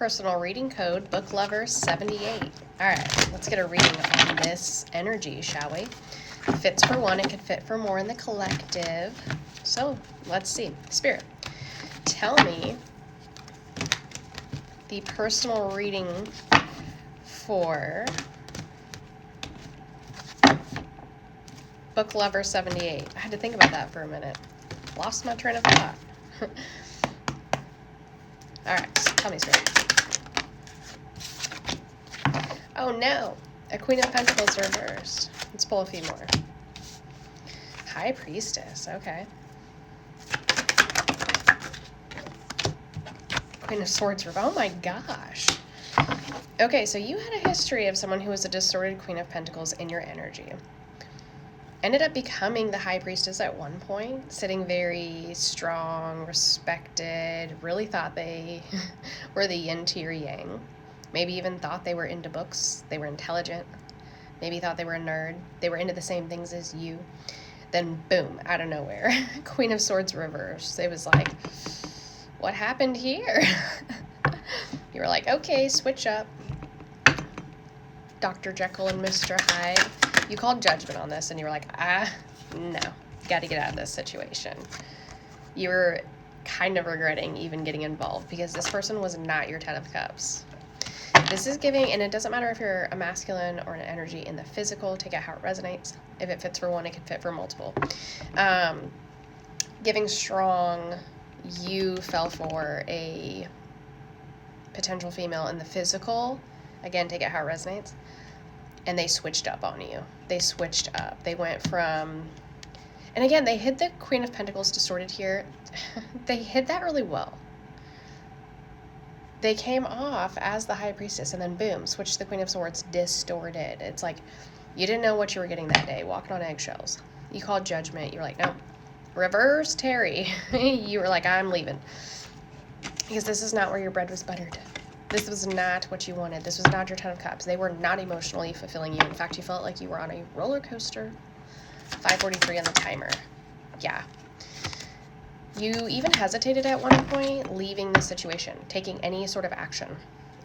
personal reading code, Booklover78. All right, let's get a reading on this energy, shall we? It fits for one, it could fit for more in the collective. So let's see. Spirit, tell me the personal reading for Booklover78. I had to think about that for a minute. Lost my train of thought. All right, tell me, Spirit. Oh no, a Queen of Pentacles reversed. Let's pull a few more. High Priestess, okay. Queen of Swords reversed. Oh my gosh. Okay, so you had a history of someone who was a distorted Queen of Pentacles in your energy. Ended up becoming the High Priestess at one point, sitting very strong, respected, really thought they were the yin to your yang. Maybe even thought they were into books, they were intelligent, maybe thought they were a nerd, they were into the same things as you. Then boom, out of nowhere, Queen of Swords reversed. It was like, what happened here? You were like, okay, switch up. Dr. Jekyll and Mr. Hyde. You called judgment on this and you were like, no, got to get out of this situation. You were kind of regretting even getting involved because this person was not your 10 of Cups. This is giving, and it doesn't matter if you're a masculine or an energy in the physical, take it how it resonates. If it fits for one, it can fit for multiple. Giving strong, you fell for a potential female in the physical. Again, take it how it resonates. And they switched up on you. They switched up. They went from, and again, they hid the Queen of Pentacles distorted here. They hid that really well. They came off as the High Priestess and then boom, switched to the Queen of Swords distorted. It's like you didn't know what you were getting that day, walking on eggshells. You called judgment. You were like, no, reverse Terry. You were like, I'm leaving. Because this is not where your bread was buttered. This was not what you wanted. This was not your 10 of Cups. They were not emotionally fulfilling you. In fact, you felt like you were on a roller coaster. 5:43 on the timer. Yeah. You even hesitated at one point leaving the situation, taking any sort of action.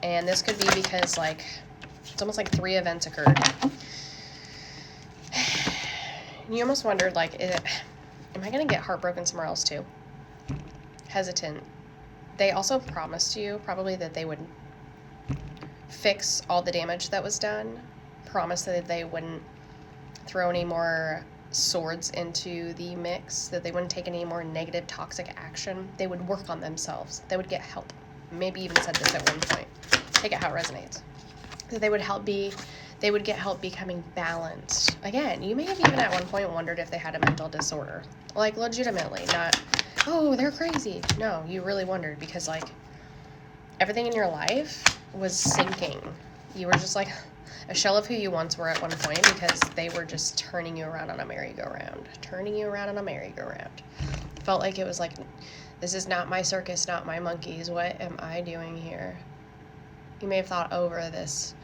And this could be because, like, it's almost like 3 events occurred. You almost wondered, like, am I going to get heartbroken somewhere else too? Hesitant. They also promised you probably that they would fix all the damage that was done. Promised that they wouldn't throw any more swords into the mix, that they wouldn't take any more negative, toxic action. They would work on themselves. They would get help. Maybe even said this at one point. Take it how it resonates. That they would get help becoming balanced. Again, you may have even at one point wondered if they had a mental disorder. Like, legitimately, not, oh, they're crazy. No, you really wondered because, like, everything in your life was sinking. You were just like a shell of who you once were at one point because they were just turning you around on a merry-go-round. Felt like it was like, this is not my circus, not my monkeys. What am I doing here? You may have thought over this.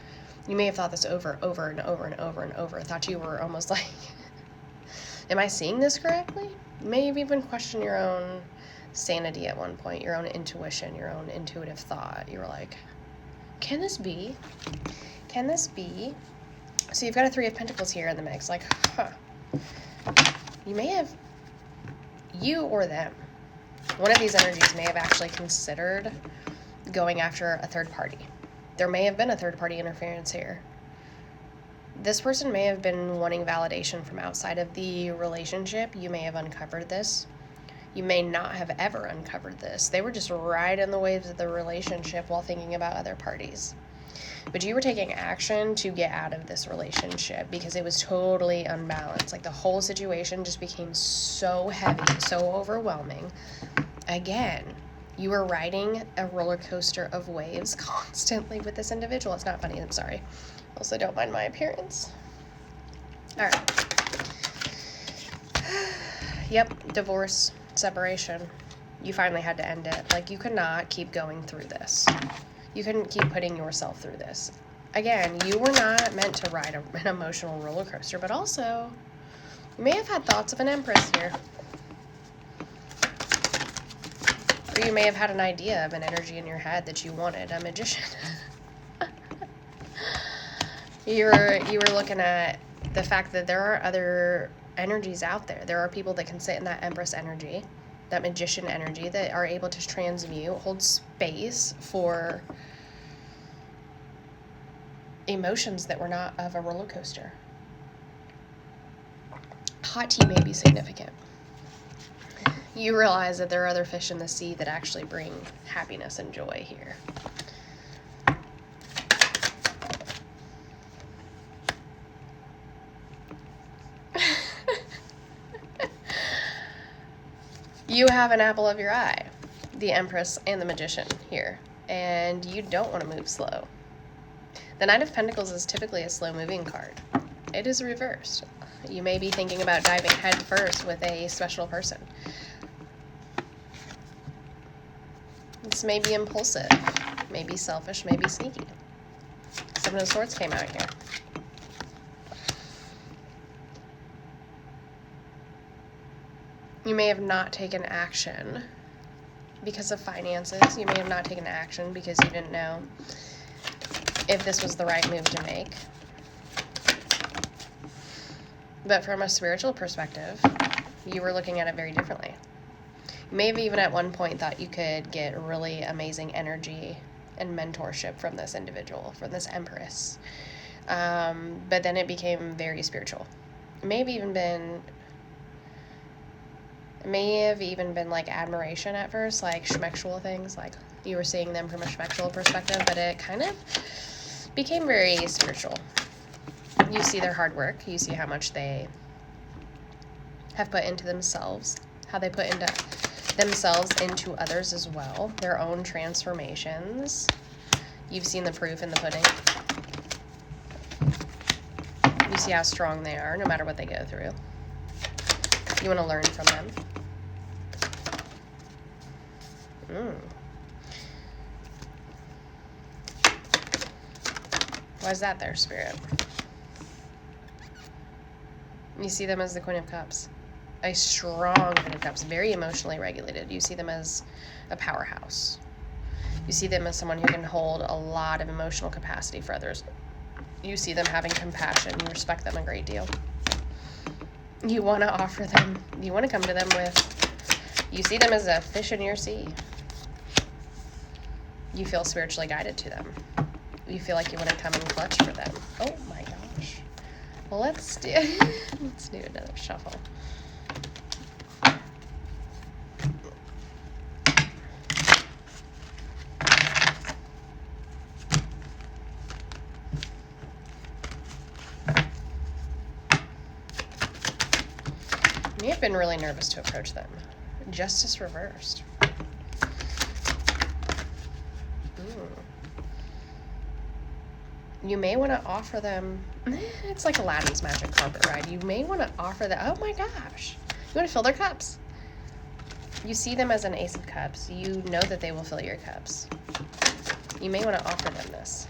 You may have thought this over and over and over and over. Thought you were almost like, am I seeing this correctly? You may have even questioned your own sanity at one point, your own intuition, your own intuitive thought. You were like, can this be? Can this be? So you've got a 3 of Pentacles here in the mix. Like, huh. You may have, you or them, one of these energies may have actually considered going after a third party. There may have been a third party interference here. This person may have been wanting validation from outside of the relationship. You may have uncovered this. You may not have ever uncovered this. They were just riding the waves of the relationship while thinking about other parties. But you were taking action to get out of this relationship because it was totally unbalanced. Like, the whole situation just became so heavy, so overwhelming. Again, you were riding a roller coaster of waves constantly with this individual. It's not funny, I'm sorry. Also, don't mind my appearance. All right. Yep, divorce, separation. You finally had to end it. Like, you could not keep going through this. You couldn't keep putting yourself through this. Again, you were not meant to ride an emotional roller coaster, but also, you may have had thoughts of an empress here. Or you may have had an idea of an energy in your head that you wanted, a magician. You were looking at the fact that there are other energies out there. There are people that can sit in that Empress energy, that magician energy, that are able to transmute, hold space for emotions that were not of a roller coaster. Hot tea may be significant. You realize that there are other fish in the sea that actually bring happiness and joy here. You have an apple of your eye, the Empress and the Magician here, and you don't want to move slow. The Knight of Pentacles is typically a slow-moving card. It is reversed. You may be thinking about diving head first with a special person. This may be impulsive, maybe selfish, maybe sneaky. Seven of Swords came out here. You may have not taken action because of finances. You may have not taken action because you didn't know if this was the right move to make. But from a spiritual perspective, you were looking at it very differently. You may have even at one point thought you could get really amazing energy and mentorship from this individual, from this Empress. But then it became very spiritual. It may have even been like admiration at first, like schmexual things, like you were seeing them from a schmexual perspective, but it kind of became very spiritual. You see their hard work, you see how much they have put into themselves, how they put into themselves into others as well, their own transformations. You've seen the proof in the pudding. You see how strong they are, no matter what they go through. You want to learn from them. Why is that there, Spirit? You see them as the Queen of Cups. A strong Queen of Cups, very emotionally regulated. You see them as a powerhouse. You see them as someone who can hold a lot of emotional capacity for others. You see them having compassion. You respect them a great deal. You want to offer them, you want to come to them with, you see them as a fish in your sea. You feel spiritually guided to them. You feel like you want to come and clutch for them. Oh my gosh. Well, let's do another shuffle. You may have been really nervous to approach them. Justice reversed. You may want to offer them, it's like Aladdin's magic carpet ride. You may want to offer them, oh my gosh. You want to fill their cups. You see them as an Ace of Cups. You know that they will fill your cups. You may want to offer them this.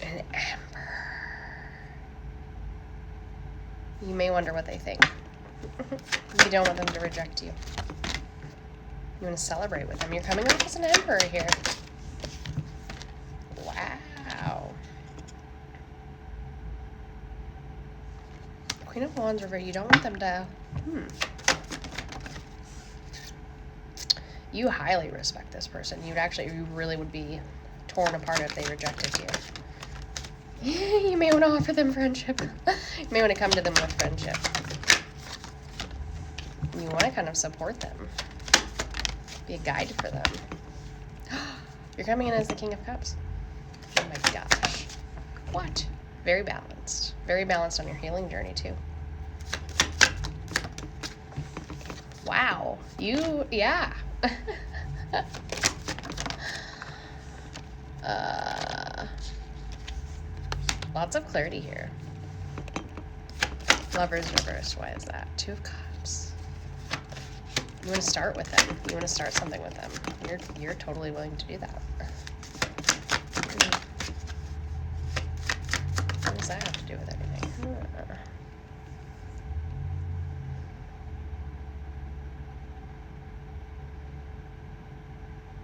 An Emperor. You may wonder what they think. You don't want them to reject you. You want to celebrate with them. You're coming off as an Emperor here. Wow. Queen of Wands reversed. You don't want them to... You highly respect this person. You really would be torn apart if they rejected you. You may want to offer them friendship. You may want to come to them with friendship. You want to kind of support them. Be a guide for them. You're coming in as the King of Cups. Oh my gosh. What? Very balanced. Very balanced on your healing journey, too. Wow. Yeah. Lots of clarity here. Lovers reversed. Why is that? Two of Cups. You want to start with them. You want to start something with them. You're totally willing to do that. What does that have to do with